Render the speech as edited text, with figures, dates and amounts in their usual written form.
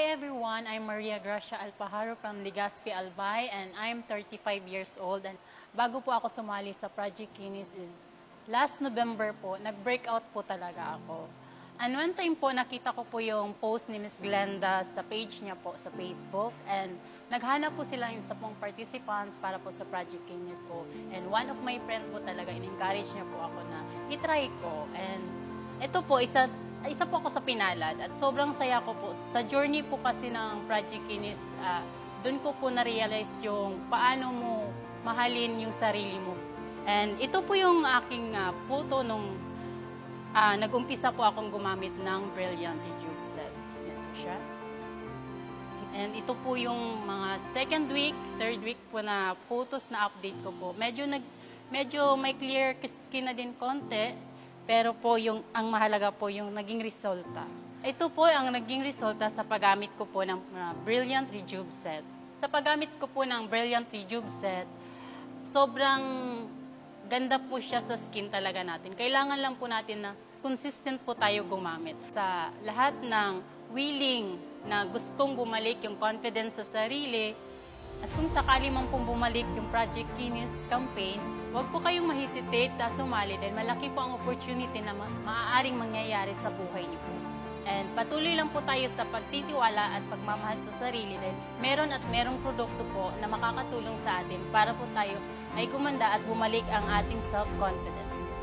Hey everyone, I'm Maria Gracia Alpajaro from Legazpi, Albay, and I'm 35 years old. And bago po ako sumali sa Project Kinis is last November po, nag-breakout po talaga ako. And one time po, nakita ko po yung post ni Miss Glenda sa page niya po sa Facebook. And naghanap po sila yung 10 participants para po sa Project Kinis po. And one of my friend po talaga, in-encourage niya po ako na itry ko. And ito po, isa po ako sa pinalad at sobrang saya ko po. Sa journey po kasi ng Project Kinis, doon ko po na-realize yung paano mo mahalin yung sarili mo. And ito po yung aking photo nung nag-umpisa po akong gumamit ng Brilliant Rejuve set. Yan po siya. And ito po yung mga second week, third week po na photos na update ko po. Medyo may clear skin na din konti, pero po ang mahalaga po yung naging resulta. Ito po ang naging resulta sa paggamit ko po ng Brilliant Rejuve set. Sa paggamit ko po ng Brilliant Rejuve set, sobrang ganda po siya sa skin talaga natin. Kailangan lang po natin na consistent po tayo gumamit. Sa lahat ng willing na gustong bumalik yung confidence sa sarili, at kung sakali man pong bumalik yung Project Kinis campaign, huwag po kayong mahesitate na sumali dahil malaki po ang opportunity na maaaring mangyayari sa buhay niyo po. And patuloy lang po tayo sa pagtitiwala at pagmamahal sa sarili dahil merong produkto po na makakatulong sa atin para po tayo ay gumanda at bumalik ang ating self-confidence.